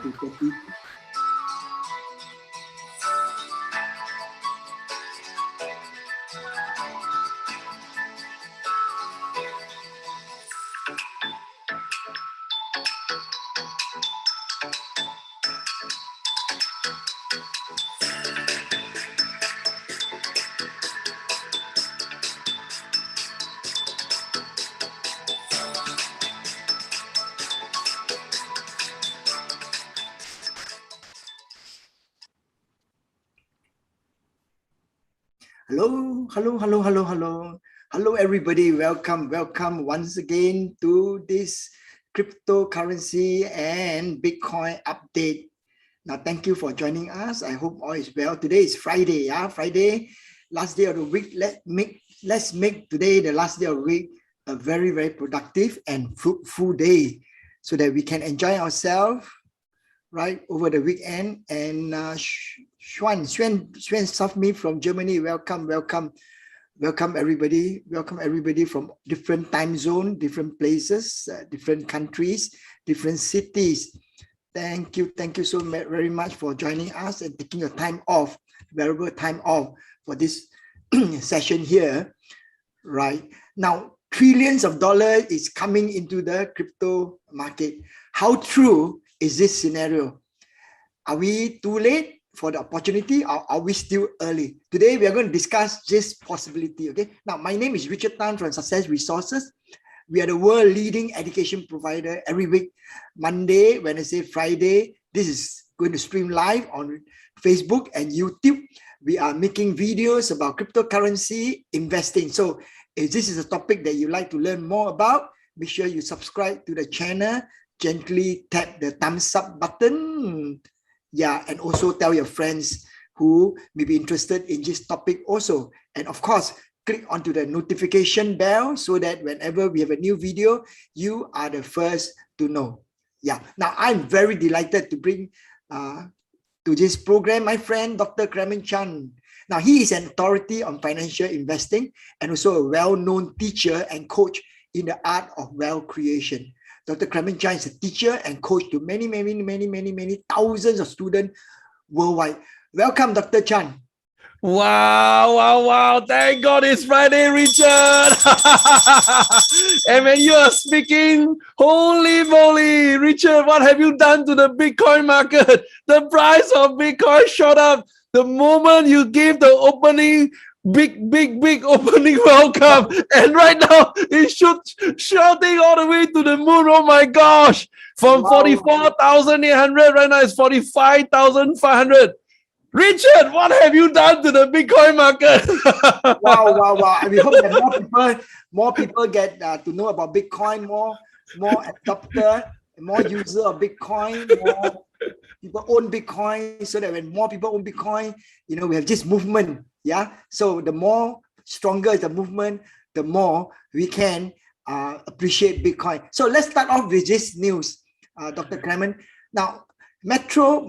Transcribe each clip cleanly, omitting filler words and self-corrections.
to 30. Hello, everybody. Welcome once again to this cryptocurrency and Bitcoin update. Now, thank you for joining us. I hope all is well. Today is Friday, Friday, last day of the week. Let's make today, the last day of the week, a very, very productive and fruitful day so that we can enjoy ourselves right over the weekend. And Xuan Safmi from Germany, welcome everybody. Welcome everybody from different time zone, different places, different countries, different cities. Thank you so very much for joining us and taking your time off, valuable time off for this session here. Right now, trillions of dollars is coming into the crypto market. How true is this scenario? Are we too late for the opportunity, or are we still early? Today, we are going to discuss this possibility. Okay. Now, my name is Richard Tan from Success Resources. We are the world leading education provider. Every week, Monday, Wednesday, Friday, this is going to stream live on Facebook and YouTube. We are making videos about cryptocurrency investing. So if this is a topic that you like to learn more about, make sure you subscribe to the channel. Gently tap the thumbs up button. Yeah, and also tell your friends who may be interested in this topic also. And of course, click onto the notification bell so that whenever we have a new video, you are the first to know. Yeah, now I'm very delighted to bring to this program my friend, Dr. Clemen Chiang. Now, he is an authority on financial investing and also a well-known teacher and coach in the art of wealth creation. Dr. Clemen Chiang is a teacher and coach to many thousands of students worldwide. Welcome, Dr. Chiang. Wow. Thank God it's Friday, Richard. And when you are speaking, holy moly, Richard, what have you done to the Bitcoin market? The price of Bitcoin shot up the moment you give the opening big opening welcome, and right now it's shooting all the way to the moon. Oh my gosh, from 44,800 right now it's 45,500. Richard, what have you done to the Bitcoin market? Wow. We hope that more people get to know about Bitcoin, more adopter, more user of Bitcoin, more people own Bitcoin, so that when more people own Bitcoin, we have this movement. Yeah, so the more stronger is the movement, the more we can appreciate Bitcoin. So let's start off with this news, Dr. Clemen. Now, Metro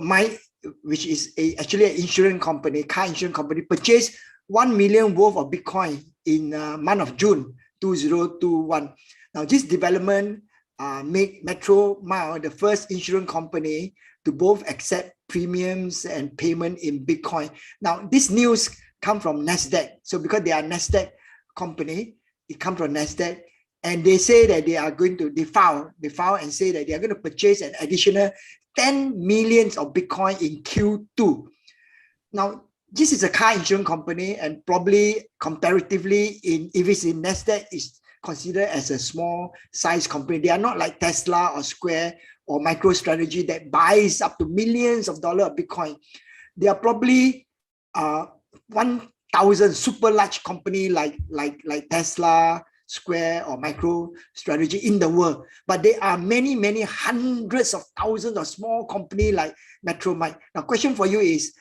which is actually an insurance company, car insurance company, purchased 1 million worth of Bitcoin in month of June 2021. Now, this development make Metro the first insurance company to both accept premiums and payment in Bitcoin. Now, this news come from NASDAQ. So because they are NASDAQ company, it comes from NASDAQ, and they say that they are going to file and say that they are going to purchase an additional 10 millions of Bitcoin in Q2. Now, this is a car insurance company, and probably comparatively, if it's in NASDAQ, it's considered as a small size company. They are not like Tesla or Square or MicroStrategy that buys up to millions of dollars of Bitcoin. They are probably 1,000 super large company like Tesla, Square, or MicroStrategy in the world. But there are many hundreds of thousands of small company like Metro. Now, question for you is,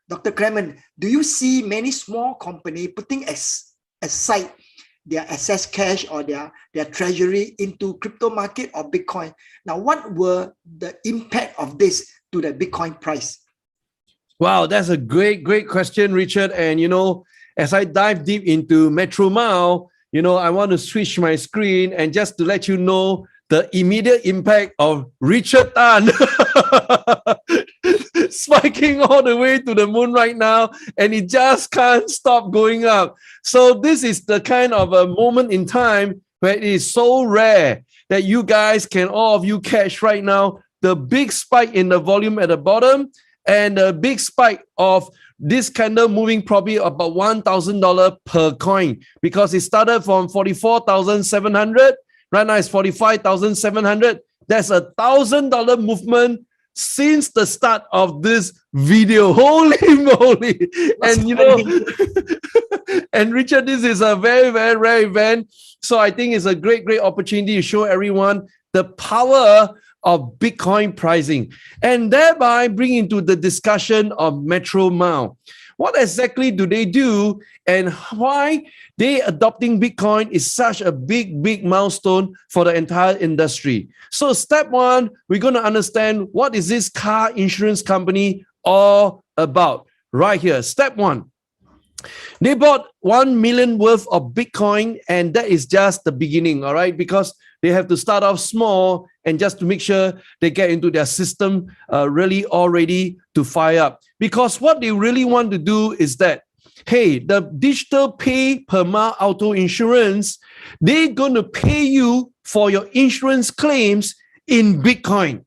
Dr. Clemen, do you see many small company putting aside their excess cash or their treasury into crypto market or Bitcoin? Now, what were the impact of this to the Bitcoin price? Wow, that's a great question, Richard. And as I dive deep into Metro Mile, I want to switch my screen and just to let you know the immediate impact of Richard Tan spiking all the way to the moon right now, and it just can't stop going up. So this is the kind of a moment in time where it is so rare that you guys can, all of you, catch right now the big spike in the volume at the bottom and a big spike of this candle moving probably about $1,000 per coin, because it started from 44,700. Right now it's 45,700. That's $1,000 movement since the start of this video. Holy moly. And you know, and Richard, this is a very, very rare event. So I think it's a great, great opportunity to show everyone the power of Bitcoin pricing, and thereby bring into the discussion of Metro Mile. What exactly do they do, and why they adopting Bitcoin is such a big, big milestone for the entire industry. So step one, we're going to understand what is this car insurance company all about right here. Step one, they bought 1 million worth of Bitcoin, and that is just the beginning, all right? Because they have to start off small and just to make sure they get into their system really all ready to fire up. Because what they really want to do is that, hey, the digital pay per mile auto insurance, they're going to pay you for your insurance claims in Bitcoin.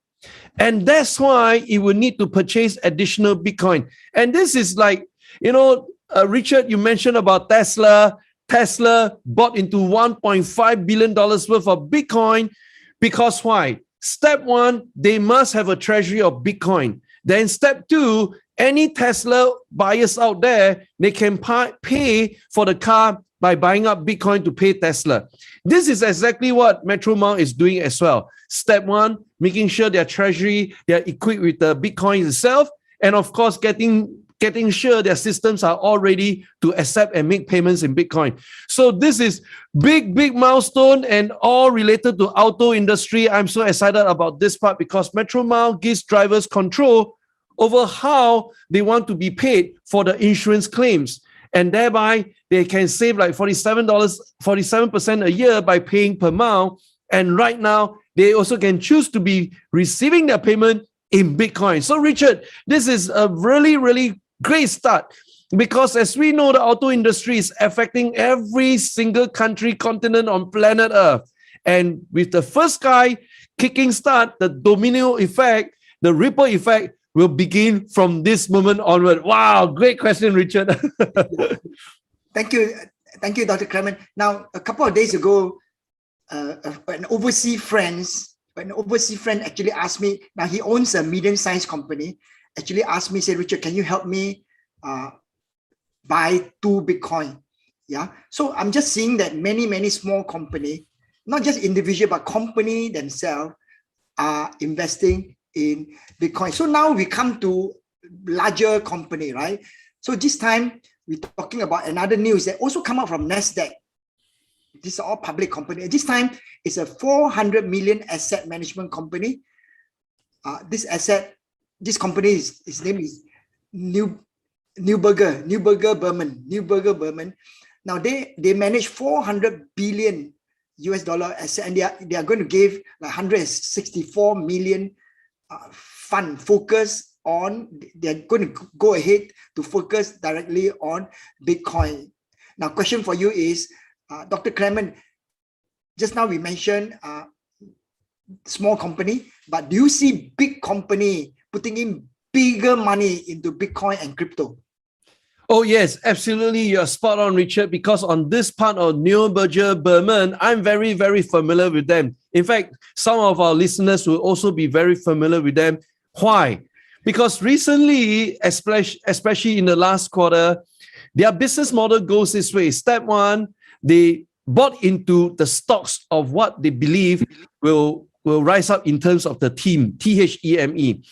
And that's why you will need to purchase additional Bitcoin. And this is like, you know, Richard, you mentioned about Tesla. Tesla bought into $1.5 billion worth of Bitcoin because why? Step one, they must have a treasury of Bitcoin. Then step two, any Tesla buyers out there, they can pay for the car by buying up Bitcoin to pay Tesla. This is exactly what Metro Mile is doing as well. Step one, making sure their treasury, they're equipped with the Bitcoin itself, and of course, getting sure their systems are all ready to accept and make payments in Bitcoin. So this is big, big milestone and all related to auto industry. I'm so excited about this part because Metro Mile gives drivers control over how they want to be paid for the insurance claims. And thereby they can save like $47 a year by paying per mile. And right now they also can choose to be receiving their payment in Bitcoin. So Richard, this is a really, really great start, because as we know, the auto industry is affecting every single country, continent on planet Earth. And with the first guy kicking start, the domino effect, the ripple effect will begin from this moment onward. Wow, great question, Richard. Thank you, Dr. Clemen. Now, a couple of days ago, an overseas friend actually asked me. Now he owns a medium-sized company. Actually asked me, said, Richard, can you help me buy 2 Bitcoin? Yeah. So I'm just seeing that many small company, not just individual, but company themselves are investing in Bitcoin. So now we come to larger company, right? So this time we're talking about another news that also come out from NASDAQ. These are all public company. This time it's a 400 million asset management company. This company his name is ʀɪᴄ骝. Now they manage 400 billion US dollar asset, and they are going to give like 164 million fund focus on. They're going to go ahead to focus directly on Bitcoin. Now, question for you is, Dr. Clemen, just now we mentioned small company, but do you see big company putting in bigger money into Bitcoin and crypto? Oh, yes, absolutely. You're spot on, Richard, because on this part of ʀɪᴄ骝, I'm very, very familiar with them. In fact, some of our listeners will also be very familiar with them. Why? Because recently, especially in the last quarter, their business model goes this way. Step one, they bought into the stocks of what they believe will rise up in terms of the theme, THEME.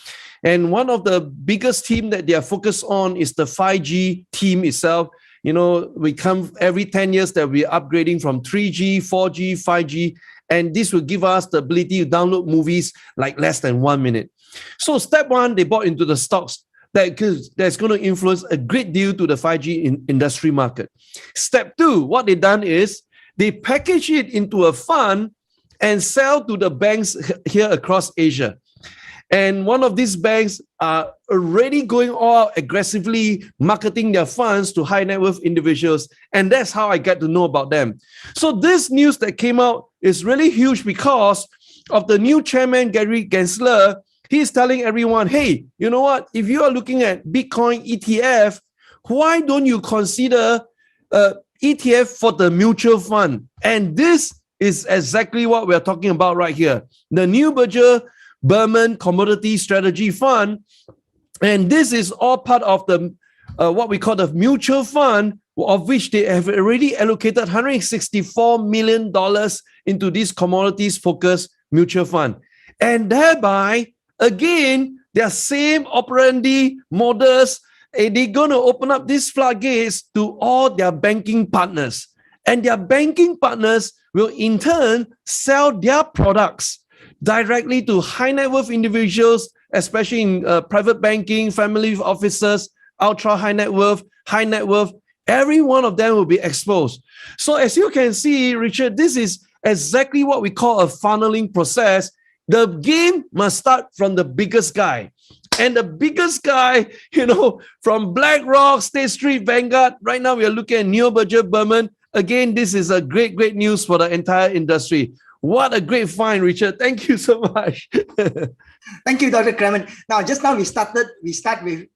And one of the biggest theme that they are focused on is the 5G theme itself. You know, we come every 10 years that we're upgrading from 3G, 4G, 5G, and this will give us the ability to download movies like less than 1 minute. So step one, they bought into the stocks that's going to influence a great deal to the 5G industry market. Step two, what they've done is they package it into a fund, and sell to the banks here across Asia. And one of these banks are already going all aggressively marketing their funds to high net worth individuals. And that's how I get to know about them. So this news that came out is really huge because of the new chairman, Gary Gensler. He's telling everyone, hey, you know what? If you are looking at Bitcoin ETF, why don't you consider ETF for the mutual fund? And this is exactly what we're talking about right here. The ʀɪᴛᴜ Commodity Strategy Fund. And this is all part of the what we call the mutual fund, of which they have already allocated $164 million into this commodities focused mutual fund. And thereby, again, their same operandi models, they're going to open up these floodgates to all their banking partners. And their banking partners will in turn sell their products directly to high net worth individuals, especially in private banking, family offices, ultra high net worth. Every one of them will be exposed. So as you can see, Richard, this is exactly what we call a funneling process. The game must start from the biggest guy. And the biggest guy, from BlackRock, State Street, Vanguard, right now we are looking at ʀɪᴜ⁴ Again, this is a great news for the entire industry. What a great find, Richard. Thank you so much. Thank you, Dr. Clemen. Now, just now we start with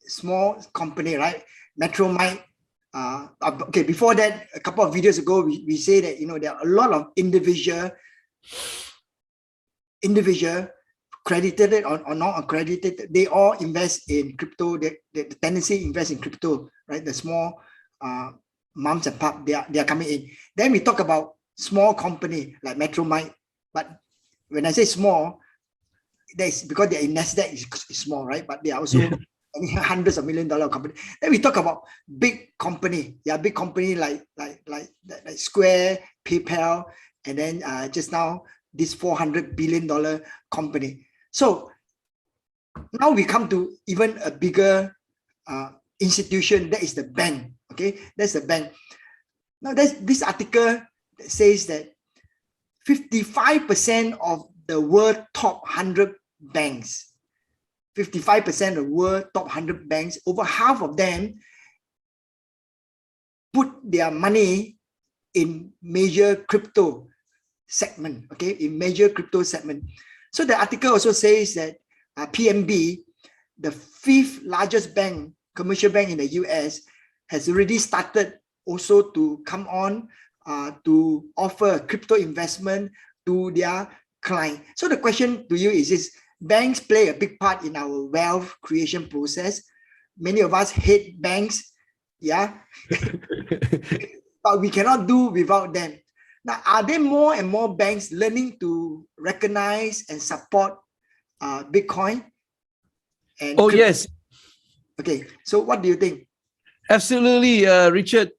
small company, right? Metromite. Okay, before that, a couple of videos ago, we say that, there are a lot of individual credited or not accredited, they all invest in crypto. The tendency invest in crypto, right? The small moms and pop, they are coming in. Then we talk about small company like Metromite. But when I say small, that is because they're in Nasdaq is small, right? But they are also hundreds of $1 million company. Then we talk about big company. Yeah, big company like Square, PayPal, and then just now this $400 billion company. So now we come to even a bigger institution. That is the bank. Okay, that's the bank. Now there's this article that says that 55% of the world top 100 banks, 55% of the world top 100 banks, over half of them put their money in major crypto segment, okay, in major crypto segment. So the article also says that PNB, the 5th largest bank, commercial bank in the US, has already started also to come on to offer crypto investment to their client. So the question to you is this: banks play a big part in our wealth creation process. Many of us hate banks, yeah, but we cannot do without them. Now, are there more and more banks learning to recognize and support Bitcoin? And yes. Okay, so what do you think? Absolutely, Richard.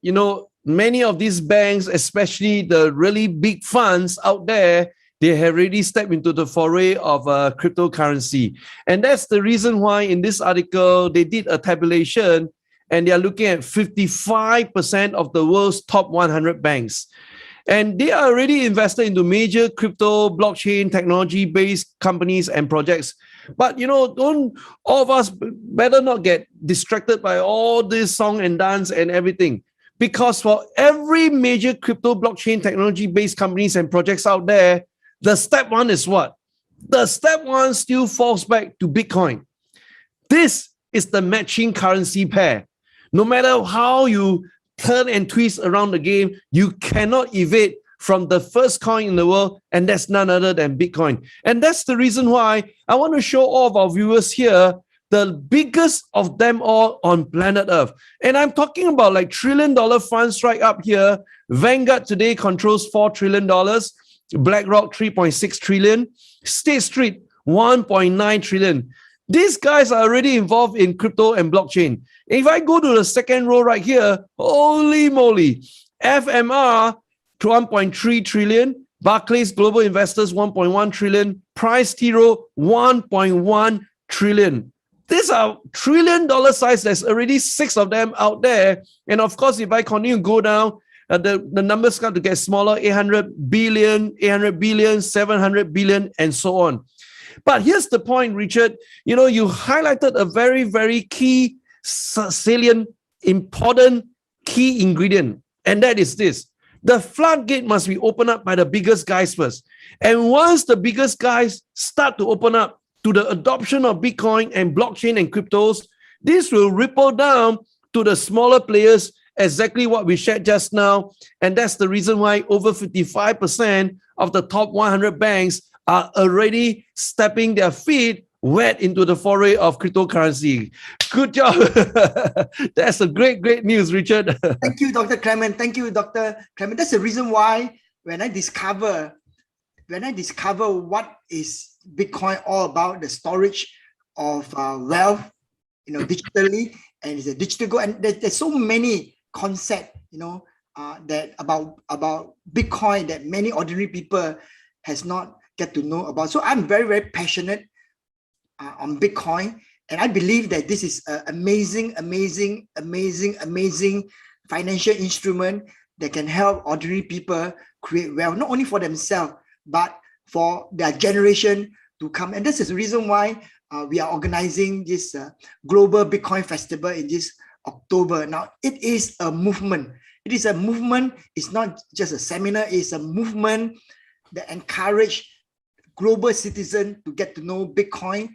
Many of these banks, especially the really big funds out there, they have already stepped into the foray of cryptocurrency. And that's the reason why in this article, they did a tabulation and they are looking at 55% of the world's top 100 banks. And they are already invested into major crypto, blockchain, technology-based companies and projects. But, don't all of us better not get distracted by all this song and dance and everything. Because for every major crypto, blockchain, technology-based companies and projects out there, the step one is what? The step one still falls back to Bitcoin. This is the matching currency pair. No matter how you turn and twist around the game, you cannot evade from the first coin in the world, and that's none other than Bitcoin. And that's the reason why I want to show all of our viewers here the biggest of them all on planet Earth. And I'm talking about like $1 trillion funds right up here. Vanguard today controls $4 trillion, BlackRock 3.6 trillion, State Street 1.9 trillion. These guys are already involved in crypto and blockchain. If I go to the second row right here, holy moly, FMR 1.3 trillion, Barclays Global Investors 1.1 trillion, Price T. Rowe 1.1 trillion. These are $1 trillion size. There's already 6 of them out there. And of course, if I continue to go down, the numbers start to get smaller, 800 billion, 700 billion, and so on. But here's the point, Richard. You know, you highlighted a very, very key, salient, important key ingredient, and that is this. The floodgate must be opened up by the biggest guys first. And once the biggest guys start to open up to the adoption of Bitcoin and blockchain and cryptos, this will ripple down to the smaller players, exactly what we shared just now. And that's the reason why over 55% of the top 100 banks are already stepping their feet wet into the foray of cryptocurrency. Good job. That's a great news, Richard. Thank you, Dr. Clemen. Thank you, Dr. Clemen. That's the reason why when I discover what is Bitcoin all about, the storage of wealth, you know, digitally, and it's a digital gold, and there's so many concepts, you know, that about Bitcoin that many ordinary people has not get to know about. So I'm very, very passionate on Bitcoin, and I believe that this is an amazing financial instrument that can help ordinary people create wealth, not only for themselves, but for their generation to come. And this is the reason why we are organizing this global Bitcoin festival in this October. Now, it is a movement. It is a movement. It's not just a seminar. It's a movement that encourage global citizens to get to know Bitcoin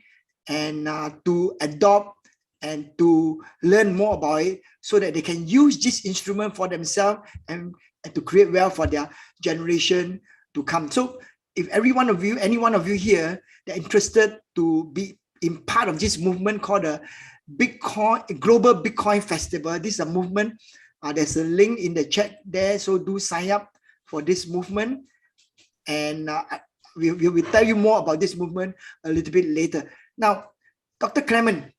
and to adopt and to learn more about it so that they can use this instrument for themselves and to create wealth for their generation to come. So if any one of you here that are interested to be in part of this movement called the Global Bitcoin Festival, this is a movement. There's a link in the chat there, so do sign up for this movement. And we will tell you more about this movement a little bit later. Now, Dr. Clemen,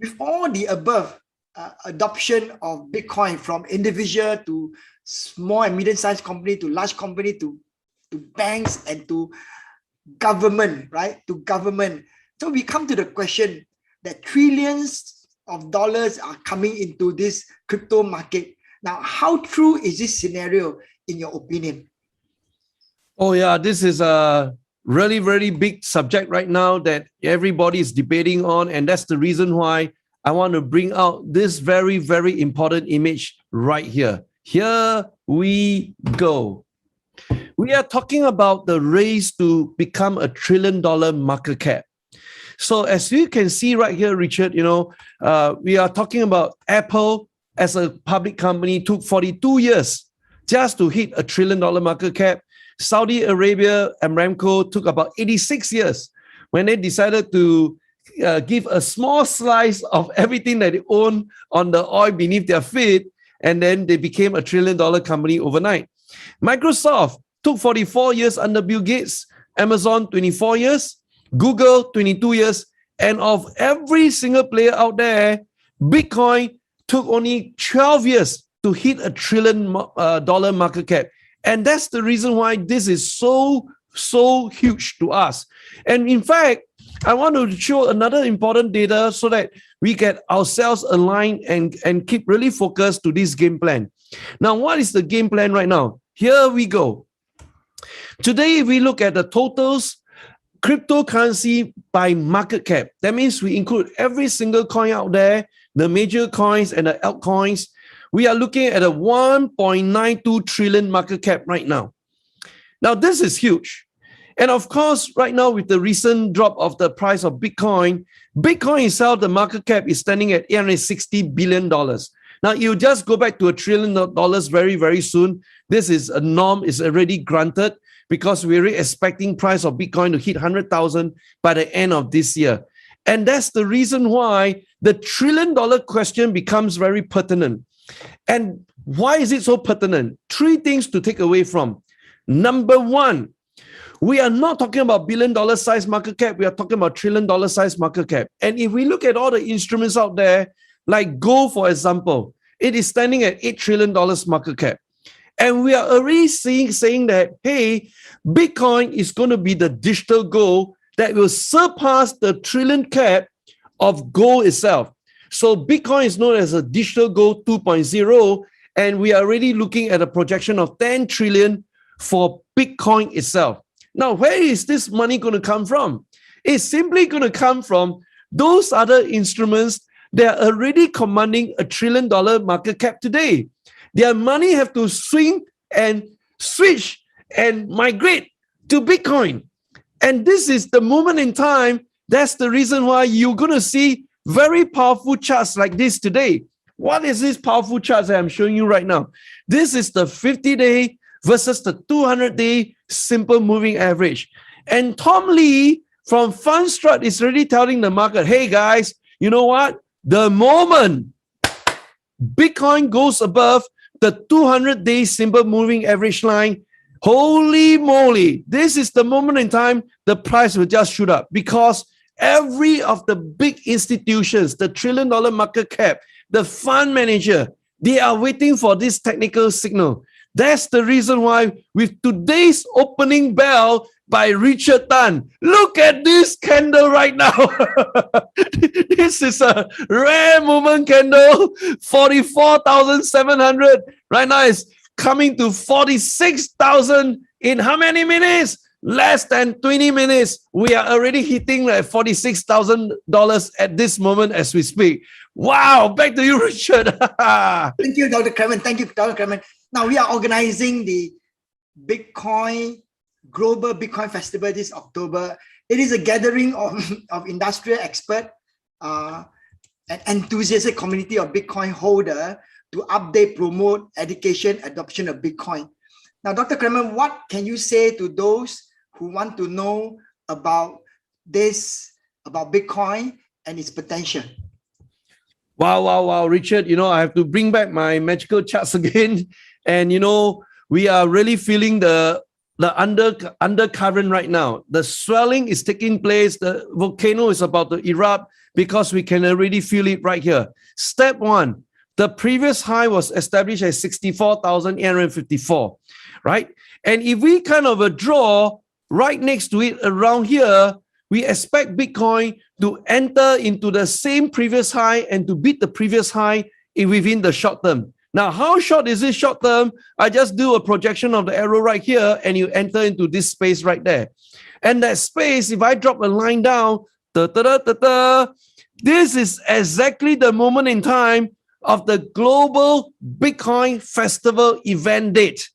with all the above adoption of Bitcoin from individual to small and medium-sized company to large company to banks and to government, right? To government. So we come to the question that trillions of dollars are coming into this crypto market. Now, how true is this scenario in your opinion? Oh yeah, this is a really, really big subject right now that everybody is debating on. And that's the reason why I want to bring out this very, very important image right here. Here we go. We are talking about the race to become a $1 trillion market cap. So as you can see right here, Richard, you know, we are talking about Apple as a public company took 42 years just to hit a $1 trillion market cap. Saudi Arabia, Aramco, took about 86 years when they decided to give a small slice of everything that they own on the oil beneath their feet, and then they became a $1 trillion company overnight. Microsoft took 44 years under Bill Gates, Amazon 24 years, Google 22 years, and of every single player out there, Bitcoin took only 12 years to hit a $1 trillion market cap. And that's the reason why this is so huge to us. And in fact, I want to show another important data so that we get ourselves aligned and keep really focused to this game plan. Now, what is the game plan right now? Here we go. Today, if we look at the totals, cryptocurrency by market cap. That means we include every single coin out there, the major coins and the altcoins. We are looking at a 1.92 trillion market cap right now. Now, this is huge. And of course, right now with the recent drop of the price of Bitcoin, Bitcoin itself, the market cap is standing at $860 billion. Now, you just go back to $1 trillion very, very soon. This is a norm, is already granted because we're really expecting price of Bitcoin to hit 100,000 by the end of this year. And that's the reason why the $1 trillion question becomes very pertinent. And why is it so pertinent? Three things to take away from. Number one, we are not talking about $1 billion size market cap. We are talking about $1 trillion size market cap. And if we look at all the instruments out there, like gold, for example, it is standing at $8 trillion market cap. And we are already saying that, hey, Bitcoin is going to be the digital gold that will surpass the trillion cap of gold itself. So Bitcoin is known as a digital gold 2.0, And we are already looking at a projection of 10 trillion for Bitcoin itself. Now, where is this money going to come from? It's simply going to come from those other instruments that are already commanding $1 trillion market cap today. Their money have to swing and switch and migrate to Bitcoin. And this is the moment in time. That's the reason why you're going to see very powerful charts like this today. What is this powerful chart that I'm showing you right now? This is the 50-day versus the 200-day simple moving average. And Tom Lee from Fundstrat is already telling the market, hey guys, you know what? The moment Bitcoin goes above the 200-day simple moving average line, holy moly, this is the moment in time the price will just shoot up, because every of the big institutions, the $1 trillion market cap, the fund manager, they are waiting for this technical signal. That's the reason why with today's opening bell by Richard Tan, look at this candle right now. This is a rare movement candle, 44,700. Right now it's coming to 46,000 in how many minutes? Less than 20 minutes. We are already hitting like $46,000 at this moment as we speak. Wow, back to you, Richard. Thank you, Dr. Clemen. Thank you, Dr. Clemen. Now we are organizing the Global Bitcoin Festival this October. It is a gathering of industrial experts, an enthusiastic community of Bitcoin holder to update, promote, education, adoption of Bitcoin. Now, Dr. Clemen, what can you say to those who want to know about this, about Bitcoin and its potential? Wow, Richard, I have to bring back my magical charts again. And, we are really feeling the undercurrent right now. The swelling is taking place. The volcano is about to erupt because we can already feel it right here. Step one, the previous high was established at 64,854, right? And if we kind of draw right next to it around here, we expect Bitcoin to enter into the same previous high and to beat the previous high within the short term. Now, how short is this short term? I just do a projection of the arrow right here and you enter into this space right there. And that space, if I drop a line down, this is exactly the moment in time of the global Bitcoin festival event date.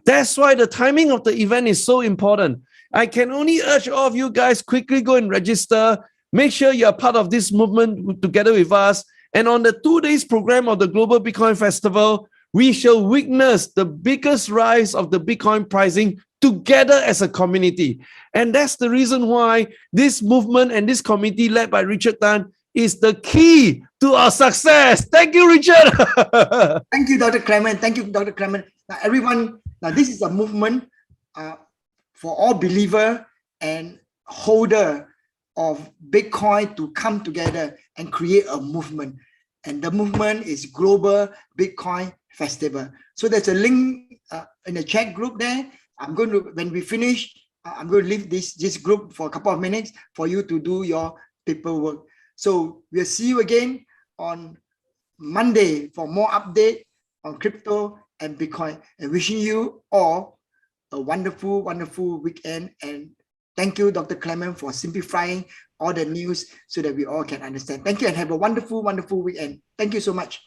That's why the timing of the event is so important. I can only urge all of you guys quickly go and register. Make sure you are part of this movement together with us. And on the 2 days program of the Global Bitcoin Festival, we shall witness the biggest rise of the Bitcoin pricing together as a community. And that's the reason why this movement and this committee led by Richard Tan is the key to our success. Thank you, Richard. Thank you, Dr. Clemen. Thank you, Dr. Clemen. Now, everyone, this is a movement for all believer and holder of Bitcoin to come together and create a movement. And the movement is Global Bitcoin Festival. So there's a link in the chat group there. I'm going to, when we finish, I'm going to leave this group for a couple of minutes for you to do your paperwork. So we'll see you again on Monday for more update on crypto and Bitcoin. And wishing you all a wonderful, wonderful weekend. And thank you, Dr. Clemen, for simplifying all the news so that we all can understand. Thank you and have a wonderful, wonderful weekend. Thank you so much.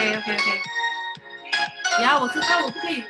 OK OK OK。呀，我知道我不可以